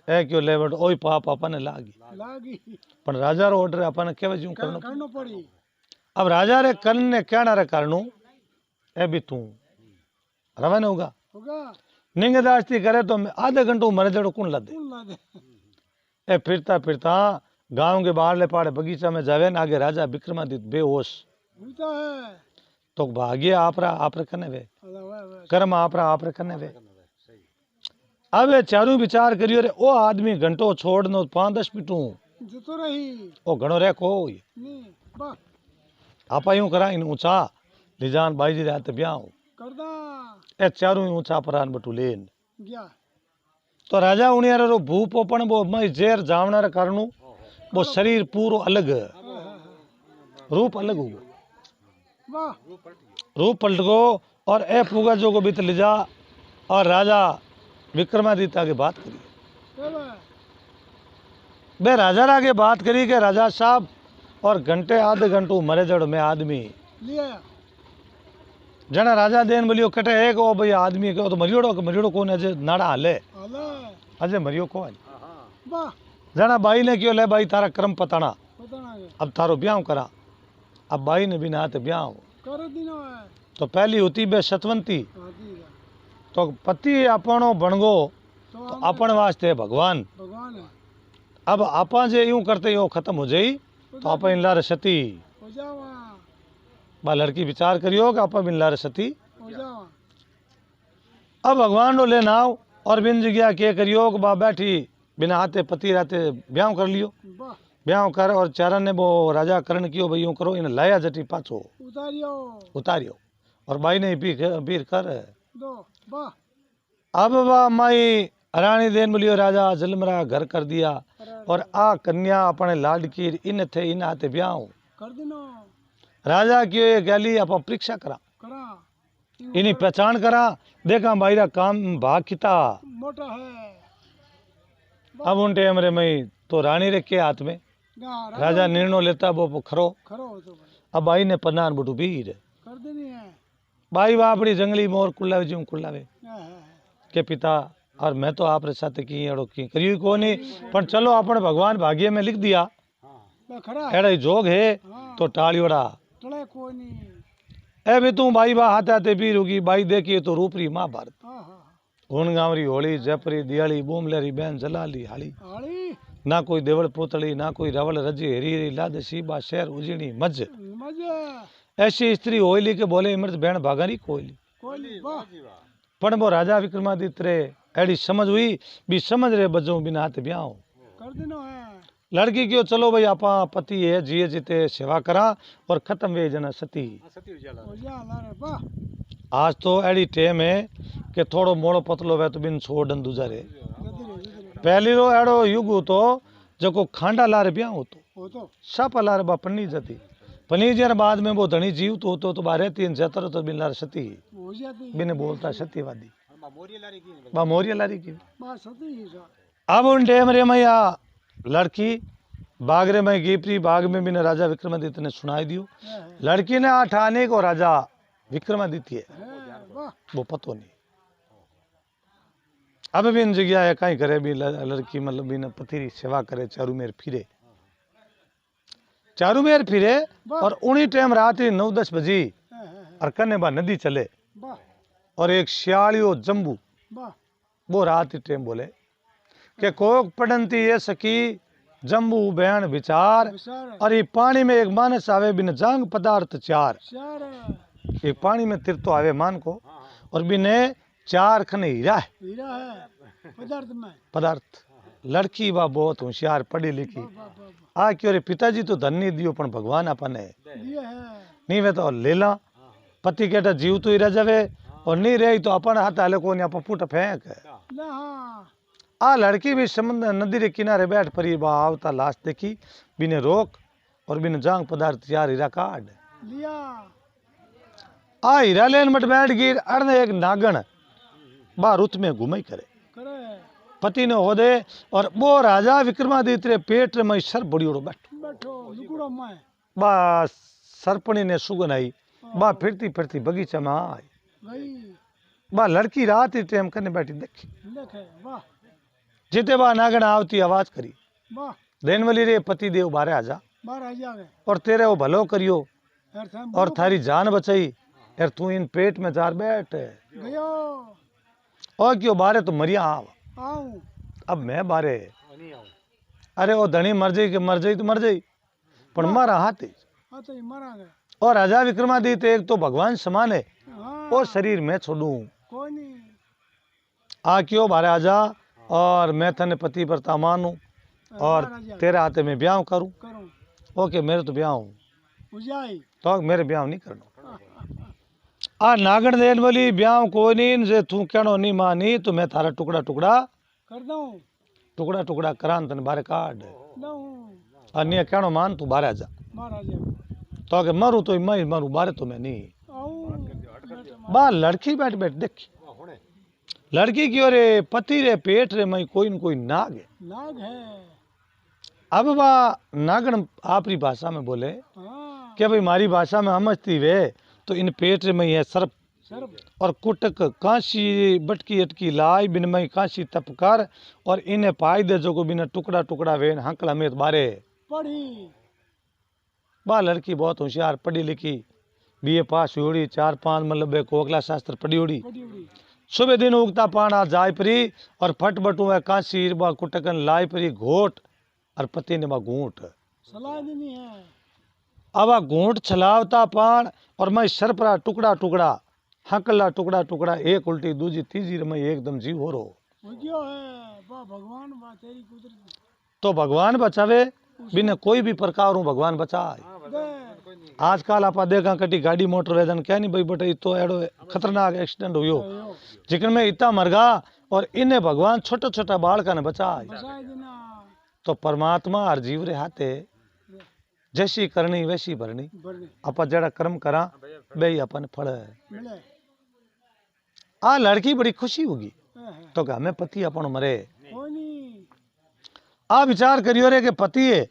ए क्यों ले बट ओई पाप अपन लागी लागी पण राजा रो ऑर्डर अपन केवे जू करनो करनो पड़ी अब राजा रे कर्ण ने कहना रे कारणू ए भी तू रवाना होगा होगा निंगदास्ती करे तो आधे घंटों मरे जड़ो कौन ला दे कौन ला दे ए फिरता गांव के बाहरले पाड़े बगीचा में जावे न आगे राजा विक्रमादित्य बेहोश होता है तो भाग्य आपरे कने वे अल्लाह वाह वाह कर्म आपरे कने वे अब ये चारू विचार करियो रे ओ आदमी घंटो छोड़नो 5-10 मिनटू जतो रही ओ घणो रे को नहीं वाह आपा यूं करा इन ऊंचा लिजान बाई जी रात ब्याह करदा ए चारू ही ऊंचा परान बटू लेन गया तो राजा उनियारे रो भूपोपण वो मई जेर जावना रे कारणू वो शरीर पूरो अलग रूप अलग हो गयो वाह रूप पलट गो और ए पूगा जो को बीत ले जा और राजा विक्रमादित्य के बात करी। चलो बे राजा आगे बात करी कि राजा साहब और घंटे आधे घंटू मरे जड़ में आदमी लिया जना राजा देन बोलियो कटे एक ओ भाई आदमी के तो मरियोड़ो कौन अजे नाड़ा हाले अले अजे मरियो कौन वाह जना बाई ने क्यों ले भाई तारा कर्म पताना पता ना है अब तारो ब्याह करा। अब बाई ने बिना हाथ ब्याह कर दिनो है तो पहली होती बे सतवंती हाथी का तो पति आपणो बनगो तो तो हम अपन वास्ते भगवान। भगवान है अब आपा जे यूं करते यो खत्म हो जाई तो आप इन लार सती हो जावा बा लड़की विचार करियो कि आप इन लार सती। हो जावा अब भगवान रो लेना आओ और बिन जगह के करियो कि बा बैठी बिना हाथे पति राते ब्याह कर लियो। वाह ब्याह कर और चारण ने वो राजा करण कियो भाई यूं करो इन लाया जटी पाछो उतारियो उतारियो और बाई ने पीर कर दो वाह अब वाह माई रानी देन बोलियो राजा जलमरा घर कर दिया और आ कन्या अपने लाडकी इन थे इन हाथे ब्याह कर दिनो राजा क्यों ये गली आप परीक्षा करा करा इन्हीं पहचान करा देखा भाईरा काम भाग किता। मोटा है अब उन टाइम रे मई तो रानी रे के हाथ में ना राजा निर्णय लेता वो खरो। खरो हो तो भाई अब बाई ने पन्नान बुटू बीर कर देनी है बाई बापड़ी जंगली मोर कुल्लावे जी कुल्लावे है के पिता और मैं तो आप रे साथ की एड़ो की करियो को नहीं पर चलो अपन भगवान भाग्य में लिख दिया बा खरा है एड़ा ही जोग है हाँ तो टालियोड़ा टले कोई नहीं ए भी तू बाई बा हाथे हाथे पीर होगी बाई देखिए तो रूपरी महाभारत हाँ हाँ गुणगावरी होली जयपुरी दियाली बूमलेरी बहन जलाली हाली हाली ना कोई देवल पोतली ना कोई रवल रजी हेरी हेरी लाद सीबा शहर उजड़ी मज मजे ऐसी स्त्री होइली के बोले इमृत बहन भागानी कोयली कोई वाह पण वो राजा विक्रमादित्य रे एड़ी समझ हुई भी समझ रे बजो बिना हाथ ब्याह कर देनो है लड़की क्यों चलो भाई आपा पति है जिये जीते सेवा करा और खत्म वे जना सती। हो जा लारे वाह आज तो एड़ी टेम है कि थोड़ो मोड़ो पतलो वे तो बिन छोड़न दूजा रे पहली रो एड़ो युग हो तो जको खांडा लार ब्याह हो तो हो तो सब लार बा पन्नी जती पनी जर बाद में वो धनी जीव तो होतो तो बारे तीन जतर तो बिन लार सती हो जाती बिन बोलता सत्यवादी बा मोरिया लारी की। बा सती ही सा अब उन टेम रे मैया लड़की बाग रे मैं गीपरी बाग में बिन राजा विक्रमादित्य ने सुनाई दियो है लड़की ने आठाने को राजा विक्रमादित्य वाह वो पतो नहीं। अब भी इन जगह है कहीं करे भी लड़की मतलब बिन पति सेवा करे चारू मेर फिरे और उन्हीं टाइम रात्रि 9-10 बजी और कन्ने बा नदी चले वाह और एक श्यालियो जम्बू वाह वो रात टाइम बोले कि कोक पड़ंती ये सकी जम्बू बयान विचार विचार और ये पानी में एक मानस आवे बिन जांग पदार्थ चार चार एक पानी में तिरतो आवे मान को और बिने चार खने हीरा है हीरा है पदार्थ लड़की वा बहुत होशियार पढ़ी लिखी वाह वाह आ क्यों रे पिताजी तो धन नहीं दियो पण भगवान अपन है ये है नहीं वे तो ले ला पति केटा जीव तो ही रह जावे और नहीं रही तो अपन हाथ हाले को नहीं अपन फूट फेंक ना हाँ आ लड़की भी समुद्र नदी के किनारे बैठ परी बा आवता लाश देखी बिने रोक और बिन जांग पदार्थ यार हीरा काट लिया आ हीरा लेन मट बैठ गिर अड़ने एक नागण बा रुत में घुमाई करे करे पति ने हो दे और वो राजा विक्रमादित्य पेट में सर बड़ी उड़ो बैठो बैठो लुकुड़ो मैं बा सरपणी ने सुगन आई बा फिरती फिरती बगीचा में आई गई बा लड़की रात ही टेम करने बैठी देखी देखे वाह जिते बा नागण आवती आवाज करी वाह देन वाली रे पति देव बारे आजा बाहर आ जावे और तेरे वो भलो करियो यार थाम और थारी जान बचाई यार तू इन पेट में जार बैठ गयो और क्यों बारे तो मरिया आव आऊं अब मैं बारे अरे वो धनी मर जाई तो मर जाई पर मारा हाथ हाँ तो ये मरा गए और राजा विक्रमादित्य एक तो भगवान समान है हाँ और शरीर में छोड़ू कोई नहीं आ क्यों बारे आजा और मैं थने पति परता मानू और बाहर आ जा तेरे हाथे में ब्याह करूं करूं ओके मेरे तो ब्याह हूं उजाई तो मेरे ब्याह नहीं करना आ नागण देन वाली ब्याह कोई नहीं जे तू कहनो नहीं मानी तो मैं थारा टुकड़ा टुकड़ा कर दूं टुकड़ा टुकड़ा करान तने बारे काट ना और नहीं कहनो मान तू बारे आ जा बाहर आ जा तो आगे मरू तो मैं ही मरू बारे तो मैं नहीं आऊं बा लड़की बैठ बैठ देखी लड़की की ओरे पति रे पेट रे मई कोई न कोई नाग है। नाग है। अब बा नागण आपरी भाषा में बोले हाँ। कि भाई मारी भाषा में समझती वे तो इन पेट रे मई है सर्प सर्प। और कुटक कांसी बटकी अटकी लाई बिन मई कांसी तपकार और इन्हें पाई दे जो को बिना टुकड़ा टुकड़ा वेन हंकला में बारे पढ़ी। बा लड़की बहुत होशियार पढ़ी लिखी बीए पास हुई 4-5 मतलब कोकला शास्त्र पढ़ी उड़ी। पढ़ी उड़ी। सुबह दिन उगता पाना जाय परी और फट बटू है कांसी बा कुटकन लाई परी घोट और पति ने बा घूंट सलाह देनी है। अब आ घूंट छलावता पान और मैं सरपरा टुकड़ा टुकड़ा हकला टुकड़ा टुकड़ा एक उल्टी दूजी तीजी रमई एकदम जीव हो रो हो गयो है। वाह भगवान वाह तेरी कुदरत। तो भगवान बचावे बिना कोई भी प्रकार हूँ भगवान बचाए। दे। आजकल आप देखा कटी गाड़ी मोटर वेदन क्या नहीं भाई बटे तो एडो खतरनाक एक्सीडेंट हुयो आयो। जिकन में इतना मरगा और इन्हें भगवान छोटा छोटा बालका ने बचाए। बसाए देना। तो परमात्मा हर जीव रे हाथे जैसी करनी वैसी भरनी भरने। अपन जड़ा कर्म करा बे अपन फल है। मिले। आ लड़की बड़ी खुशी होगी है। तो कि हमें पति अपन मरे कोई नहीं। आ विचार करियो रे के पति है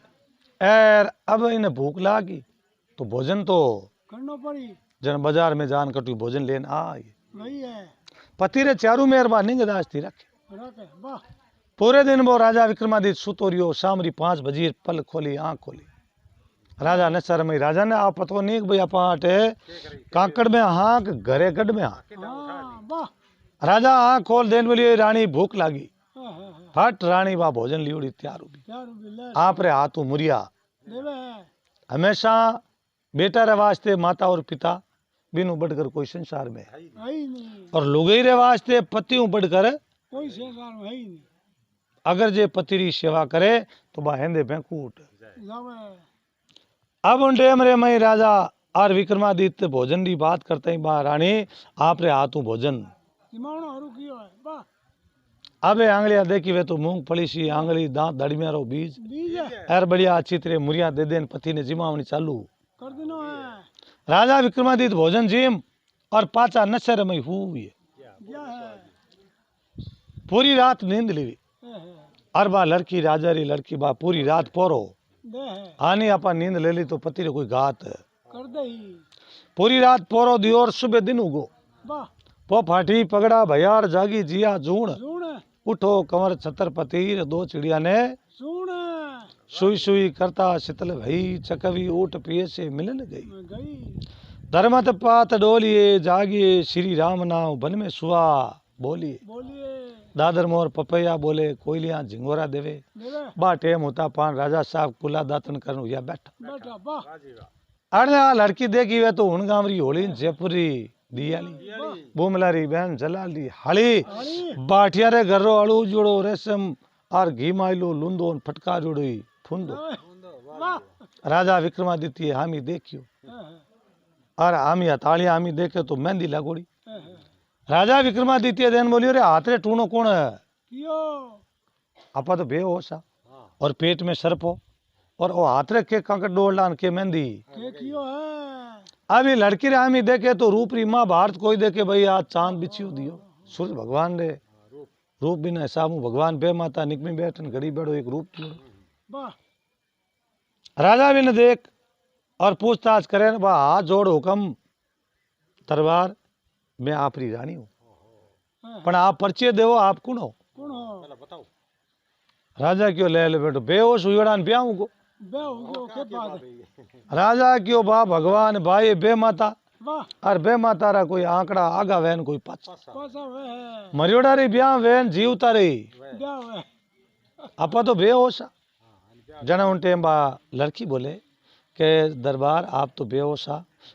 और अब इन्हें भूख लागी तो भोजन तो करना पड़ी। जन बाजार में जान कटू भोजन लेन आई वही है। पति रे चारू मेहरबानी गदास्ती रखे रखे। वाह। पूरे दिन वो राजा विक्रमादित्य सुतो रियो शामरी 5 बजे पल खोली आंख खोली राजा ने शर्मई राजा ने आप पतो नहीं कि भाई आप आटे काकड़ में हाँक घरे गढ़ में हाँक हाँ। वाह। राजा आंख खोल देन बोली रानी भूख लागी हाँ, हाँ, हाँ। फट रानी बा भोजन लियोड़ी तैयार होगी प्यार भी ले। आप रे हाथों मुरिया देवे है। हमेशा बेटा रे वास्ते माता और पिता बिनु बढ़कर कोई संसार में है है ही नहीं। और लोगे रे वास्ते पतियों बढ़कर कोई संसार में है ही नहीं। अगर जे पति री सेवा करे तो बा हेंदे भेकूट जावे। अब उन टेम रे मई राजा और विक्रमादित्य भोजन की बात करते ही बा रानी आप रे हाथों भोजन दिमाग हरू कियो है। वाह। अबे आंगलियां देखी वे तो मूंगफली सी आंगली दांत दड़मिया रो बीज बीज है। एर बढ़िया अच्छी तरह मुरिया दे देन पति ने जिमावनी चालू कर देनो है। राजा विक्रमादित्य भोजन जिम और पाचा नशर में हुई क्या है। पूरी रात नींद ली है। और बा लड़की राजा री लड़की बा पूरी रात पोरो दे है। आनी आपा नींद ले ली तो पति रे कोई घात कर दे ही। पूरी रात पोरो दियो और सुबह दिन उगो वाह। पो फाटी पगड़ा भयार जागी जिया जूण सुन। उठो कंवर छत्रपति दो चिड़िया ने सुन। सुई सुई करता शीतल भई चकवी ऊट पिए से मिलन गई मैं गई। धर्मत पात डोलिए जागिए श्री राम नाम वन में सुआ बोलिए बोलिए। दादर मोर पपैया बोले कोयलियां झिंगोरा देवे देवे। बा टेम होता पान राजा साहब कुला दातन करन या बैठा बैठा। वाह। अरे आ लड़की देखी वे तो हुणगामरी होली जयपुरी दियाली बुमलारी बहन जलाली हली अरे। बाठिया रे घरो अड़ू जोड़ो रेशम और घी माइलो लुंदो फटका जोड़ी फुंदो वाह। राजा विक्रमादित्य हामी देखियो और हामी हतालिया हामी देखे तो मेहंदी लगोड़ी राजा विक्रमादित्य देन बोलियो रे हाथ रे टूणो कौन है कियो। आपा तो बेहोशा और पेट में सर्प हो और वो हाथ रे के कांकड़ डोल लान के मेहंदी के कियो है। अभी लड़की रे हामी देखे तो रूप री माँ भारत कोई देखे भाई आज चांद बिछियो दियो सूरज भगवान रे रूप बिना हिसाब भगवान बे माता निकमी बैठन घड़ी बैठो एक रूप जोड़ो वाह। राजा भी न देख और पूछताछ करे बा हाथ जोड़ हुक्म तरवार मैं आपरी रानी हूँ पर आप परिचय देवो आप कौन हो कौन हो। राजा क्यों ले ले बेटो बेहोश हुईड़ान ब्याह को बे हो गयो के बाद। राजा क्यों बा भगवान भाई बे माता वाह। और बे माता रा कोई आंकड़ा आगा वैन कोई पाछा पासा वे है। मरियोड़ा री ब्याह वैन जीवता रही ब्याह वे। आपा तो बेहोश जना उन टेम बा लड़की बोले के दरबार आप तो बेहोश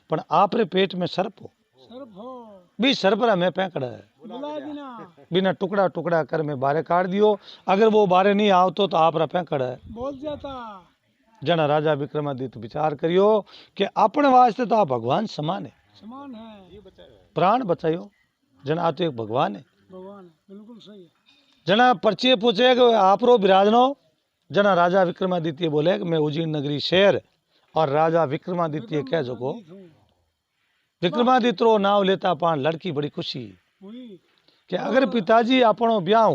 पर आप रे पेट में सर्प हो सर्प हो। भी सर्प रा मैं पैकड़ा है बुला देना। बिना टुकड़ा टुकड़ा कर मैं बारे काट दियो अगर वो बारे नहीं आवतो तो आप रा पैकड़ है बोल जाता। जना राजा विक्रमादित्य विचार करियो कि अपने वास्ते तो आप भगवान समान है समान है। प्राण बचाइयो जना आ तो एक भगवान है भगवान है। बिल्कुल सही है। जना परिचय पूछे कि आप रो विराजनो जना राजा विक्रमादित्य बोले कि मैं उज्जैन नगरी शेर और राजा विक्रमादित्य कह जो विक्रमादित्य रो नाव लेता पान लड़की बड़ी खुशी हुई कि अगर पिताजी आपणो ब्याह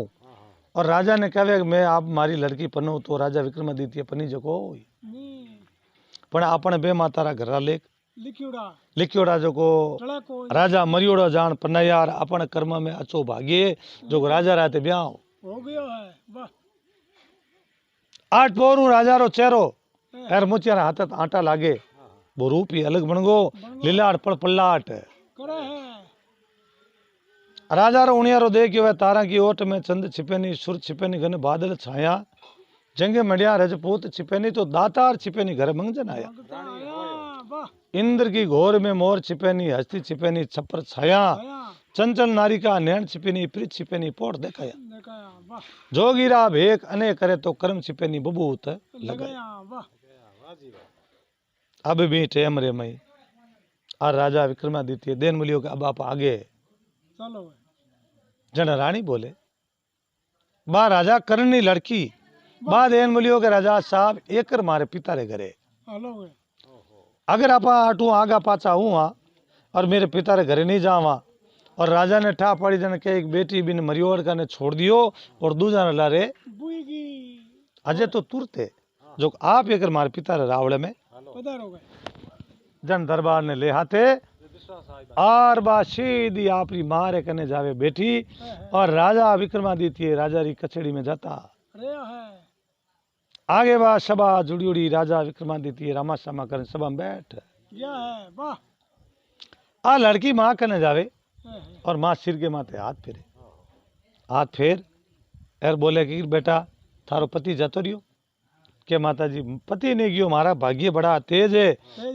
और राजा ने कहे कि मैं आप मारी लड़की पनो तो राजा विक्रमादित्य पनी जको होई नी पण आपण बे मातारा घरा लेख लिखियोड़ा लिखियोड़ा जको टड़ा को राजा मरियोड़ो जान पन्नायार अपन कर्म में अचो भाग्य जो राजा राते ब्याह हो गयो है वाह 8 पोरू राजा रो चेहरो एर मुचिया हाथ आटा लागे वो रूप ही अलग बन गो लीलाट पड़ पल्लाट करे है राजा रो उणियारो देखियो है तारा की ओट में चंद छिपेनी सुर छिपेनी घन बादल छाया जंगे मडिया रजपूत छिपेनी तो दातार छिपेनी घर मंगजन आया भगता आया वाह इंद्र की घोर में मोर छिपेनी हस्ती छिपेनी छपर छाया आया चंचल नारी का नैन छिपेनी प्रीत छिपेनी पोट देखाया लगाया वाह जोगीरा भेक अने करे तो कर्म छिपेनी बबूत लगाया लगाया वाह अब भी टेम रे मई आ राजा विक्रमादित्य देन मुलियो के अब आप आगे चलो जन रानी बोले बा राजा करनी लड़की बा देन मुलियो के राजा साहब एकर मारे पिता रे घरे हेलो है अगर आप आटू आगा पाचा हुआ और मेरे पिता रे घरे नहीं जावा और राजा ने ठा पड़ी जन के एक बेटी बिन मरियोड़ का ने छोड़ दियो और दूजा ने लारे बुईगी अजय तो तुरते जो आप एकर मारे पिता रे रावड़े में पधार हो गए जन दरबार ने ले हाथे आर बा सीधी आपरी मारे कने जावे बेटी और राजा विक्रमादित्य राजा री कचड़ी में जाता रे है आगे बा सभा जुड़ी उड़ी राजा विक्रमादित्य रामा सामा कर सभा में बैठ गया है वाह आ लड़की माँ कने जावे है और माँ सिर के माथे हाथ फेरे हाथ फेर एर बोले कि बेटा थारो पति जातो रियो के माता जी पति नहीं गयो मारा भाग्य बड़ा तेज है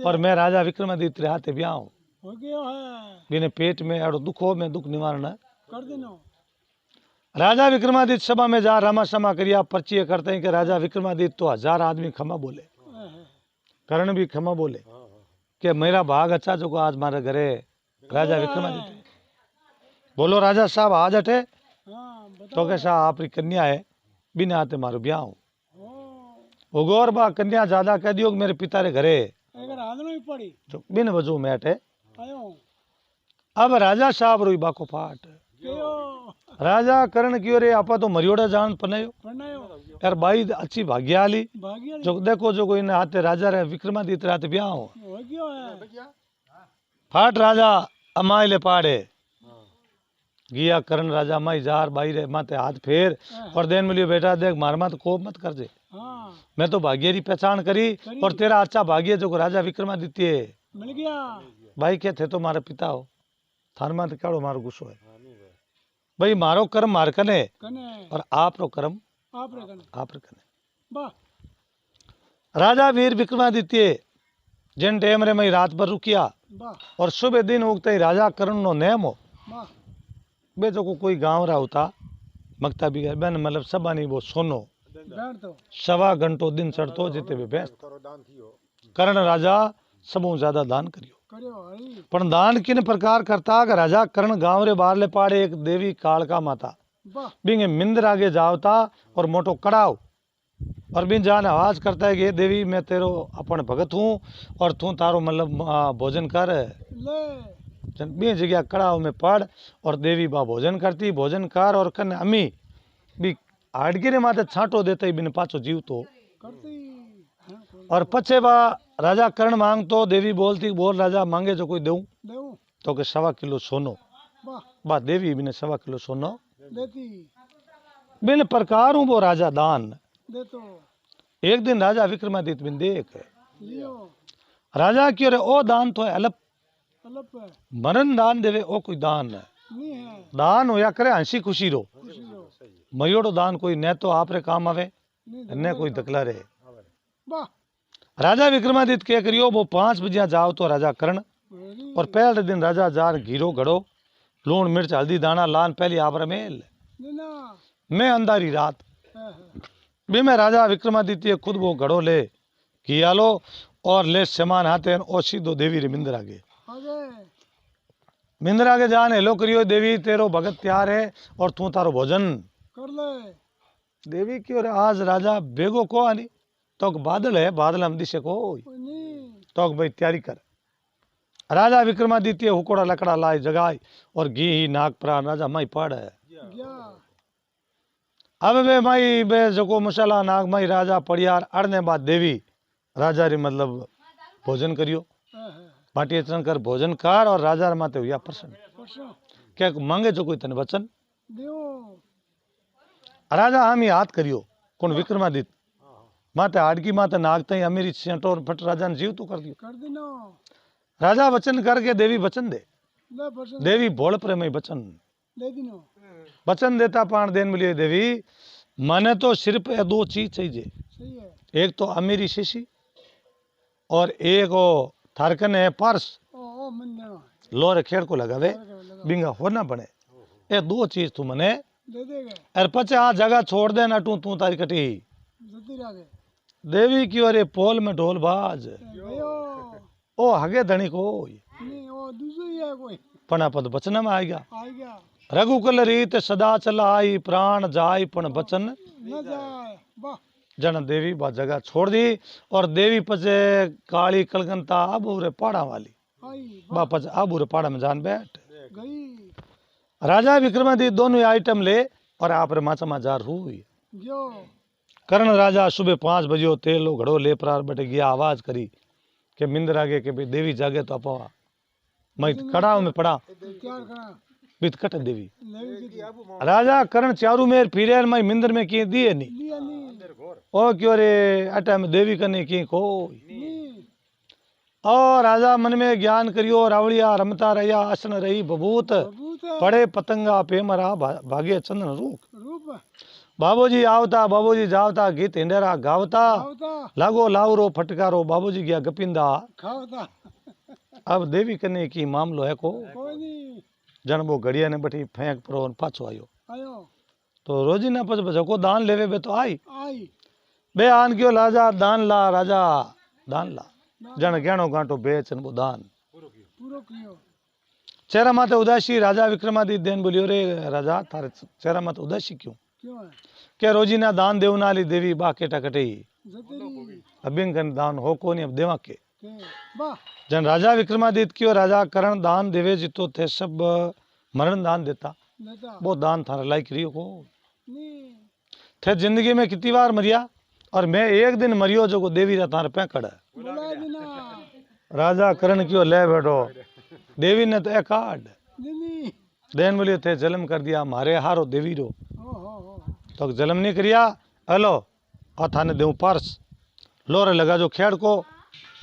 और मैं राजा विक्रमादित्य हाथे ब्याह हूँ हो गयो है बिने पेट में एड़ो दुख हो मैं दुख निवारण है कर देनो राजा विक्रमादित्य सभा में जा रामा समा करिया पर्ची करते हैं कि राजा विक्रमादित्य तो 1000 आदमी क्षमा बोले कर्ण भी क्षमा बोले कि मेरा भाग अच्छा जो को आज मारे घरे राजा विक्रमादित्य बोलो राजा साहब आज हटे हाँ तो बताओ कैसा आपकी कन्या है बिना आते मारो ब्याह हूँ ओ उगोर बा कन्या ज्यादा कह दियो कि मेरे पिता रे घरे अगर हाथ ही पड़ी जो बिन वजू में हटे आयो अब राजा साहब रोई बाको फाट कयो राजा कर्ण की रे आपा तो मरियोड़ा जान पनायो पढ़नायो यार बाई अच्छी भाग्यशाली भाग्य जो देखो जो कोई ने हाथे राजा रे विक्रमादित्य हाथे ब्याह हो हो गयो है फाट राजा अमाइले पाड़े गिया करण राजा माई जार बाई रे माथे हाथ फेर और देन मिलियो बेटा देख मार मत कोप मत कर जे हाँ मैं तो भाग्य की पहचान करी और तेरा अच्छा भाग्य जो राजा विक्रमादित्य है मिल गया भाई क्या थे तो मारा पिता हो थान में तो क्या मारो गुस्सो है भाई मारो कर्म मार कने कने और आप रो कर्म आप रे कने आप रे कने वाह राजा वीर विक्रमादित्य जिन टेम रे मई रात भर रुकिया वाह और सुबह दिन उगते ही राजा करण नो नेम हो वाह बे जो को कोई गांव रहा होता मकता भी बन मतलब सबा नहीं वो सोनो बैठ तो 1.25 घंटो दिन चढ़तो जिते भी व्यस्त करण राजा सबों ज्यादा दान करियो करियो हरी पण दान किन प्रकार करता कि राजा करण गांव रे बाहर ले पाड़े एक देवी कालका माता वाह बिंगे मिंदर आगे जावता और मोटो कड़ाव और बिन जान आवाज करता है कि हे देवी मैं तेरो अपन भगत हूँ और तू तारो मतलब भोजन कर ले बी जगह कड़ाव में पड़ और देवी बा भोजन करती भोजन कर और कन अमी भी हाडगिरे माथे छांटो देते ही बिन पाछो जीव तो करती हाँ, कोई और पछे बा राजा कर्ण मांगतो देवी बोलती बोल राजा मांगे जो कोई देऊं देऊं तो के 1.25 किलो सोनो वाह बा देवी बिने 1.25 किलो सोनो देती बिन प्रकार हूँ वो राजा दान दे तो एक दिन राजा विक्रमादित्य बिन देख लियो राजा की रे ओ दान तो है अलप अलप है मरण दान देवे ओ कोई दान है नहीं है दान होया करे हंसी खुशी रो खुशी रो मयोड़ो दान कोई न तो आप रे काम आवे नहीं न कोई दकला रे वाह राजा विक्रमादित्य के करियो वो 5 बजे जाओ तो राजा करण हरी और पहले दिन राजा जार घीरो घड़ो लूण मिर्च हल्दी दाना लान पहली आप मेल नीना मैं अंधारी रात है भी मैं राजा विक्रमादित्य खुद वो घड़ो ले घी आलो और ले सामान हाथे ओ सीधो देवी रे मिंदर आगे आगे मिंदर आगे जान हेलो करियो देवी तेरो भगत तैयार है और तू तारो भोजन कर ले देवी की और आज राजा बेगो को आनी तो बादल है बादल हम दिशे को कोई नहीं तो भाई तैयारी कर राजा विक्रमादित्य हुकोड़ा लकड़ा लाई जगाई और घी ही नाक प्राण राजा माई पाड़ है गया अब वे माई बे जको मसाला नाग माई राजा पड़ियार अड़ने बाद देवी राजा री मतलब भोजन करियो बाटी चरण कर भोजन कर और राजा रे माते हुआ प्रसन्न परसों क्या मांगे जो कोई तने वचन देव राजा हम ही हाथ करियो कौन विक्रमादित्य माते हाड़की माते नाग तई अमीरी सेंटोर फट राजा ने जीव तो कर दियो कर देना राजा वचन करके देवी वचन दे ले परसों देवी भोल प्रेम वचन ले दिनो वचन देता पाण देन मिलिए देवी मने तो सिर्फ ये दो चीज चाहिए सही है एक तो अमीरी शीशी और एक वो थारकन है पर्स ओ मन देना लोरे खेड़ को लगावे लगा बिंगा होना पड़े ये दो चीज तू मने दे देगा अरे पचे आ जगह छोड़ दे ना तू तारी कटी जती रागे देवी की अरे पोल में ढोल बाज गयो ओ हगे धनी को नहीं वो दूसरी है कोई पना पद बचन में आ गया आ गया रघुकुल रीत सदा चला आई प्राण जाय पण बचन न जाए वाह जन देवी बा जगह छोड़ दी और देवी पचे काली कलकंता आबू रे पाड़ा वाली आई बा पचे आबू रे पाड़ा में जान बैठ गई राजा विक्रमादित्य दोनों आइटम ले और आप रे माचा माजार हुई गयो करण राजा सुबह 5 बजे तेलो घड़ो ले प्रार बटे गया आवाज करी के मिंदर आगे के भाई देवी जागे तो अपवा मैं कड़ाव में पड़ा तैयार करा बीत कट देवी लेवी की राजा करण चारू मेर फिरे मैं मिंदर में की दिए नहीं लिया नहीं ओ क्यों रे अटा में देवी कने की को नहीं और राजा मन में ज्ञान करियो रावड़िया रमता रहिया आसन रही बबूत बबूत पड़े पतंगा पेमरा भागे चंदन रूप रूप बाबूजी आवता बाबूजी जावता गीत हिंडेरा गावता खावता लागो लावरो फटकारो बाबूजी गया गपिंदा खावता अब देवी कने की मामलो है को कोई नहीं जन वो घड़िया ने बठी फेंक परो पाछो आयो आयो तो रोजी ना पछ जको दान लेवे बे तो आई आई बे आन क्यों राजा दान ला राजा दान ला जन गहणो गांठो बेच वो दान पूरो कियो चेहरा माते उदासी राजा विक्रमादित्य देन बोलियो रे राजा थारे चेहरा माते उदासी क्यों क्यों है क्या रोजी ना दान देवनाली देवी बा केटा कटे जतरी अबिंग कन दान हो को नहीं अब देवा के वाह जन राजा विक्रमादित्य क्यों राजा करण दान देवे जितो थे सब मरण दान देता नेता वो दान थारा लायक रियो को नहीं थे जिंदगी में कितनी बार मरिया और मैं एक दिन मरियो जो को देवी रा थारे पे खड़ा बुला देना राजा करण क्यों ले बैठो देवी ने तो एक कार्ड नहीं देन बोलियो थे जन्म कर दिया मारे हारो देवी रो हो तो जन्म नहीं करिया हेलो आ थाने देऊ पर्स लोरे लगा जो खेड़ को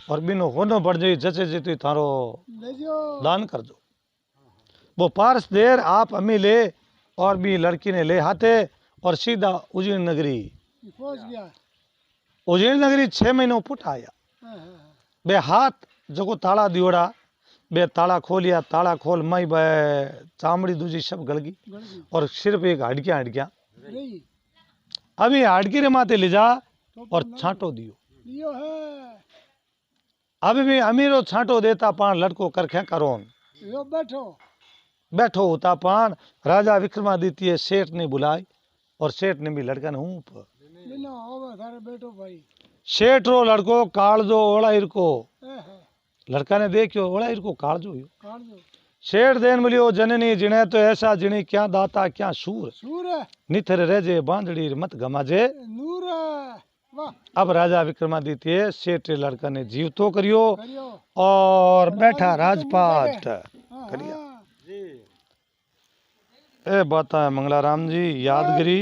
और बिनो होनो पड़ जाई जचे जीती थारो ले जो दान कर दो वो पार्स देर आप अम्मी ले और भी लड़की ने ले हाथे और सीधा उज्जैन नगरी पहुंच गया उज्जैन नगरी 6 महीनों पुट आया बे हाथ जो ताला दियोड़ा बे ताला खोलिया ताला खोल मई बे चामड़ी दूजी सब गल गई गड़गी और सिर्फ एक हड़किया हड़किया रही अभी हड़की रे माथे ले जा और छांटो दियो लियो है अभी भी अमीरो छांटो देता पान लड़को करखे करोन यो बैठो बैठो होता पान राजा विक्रमादित्य सेठ ने बुलाई और सेठ ने भी लड़का ने ऊप लेना होवे थारे बैठो भाई सेठ रो लड़को कालजो ओला इरको है लड़का ने देखियो ओला इरको कालजो यो काट दो शेर देन मिलियो जननी जिने तो ऐसा जिनी क्या दाता क्या सूर सूर है निथर रेजे बांधड़ी मत गमाजे नूर है वाह अब राजा विक्रमादित्य सेठ रे लड़का ने जीव तो करियो करियो और बैठा राजपाट हाँ, करिया हाँ। ए बात है मंगलाराम जी यादगिरी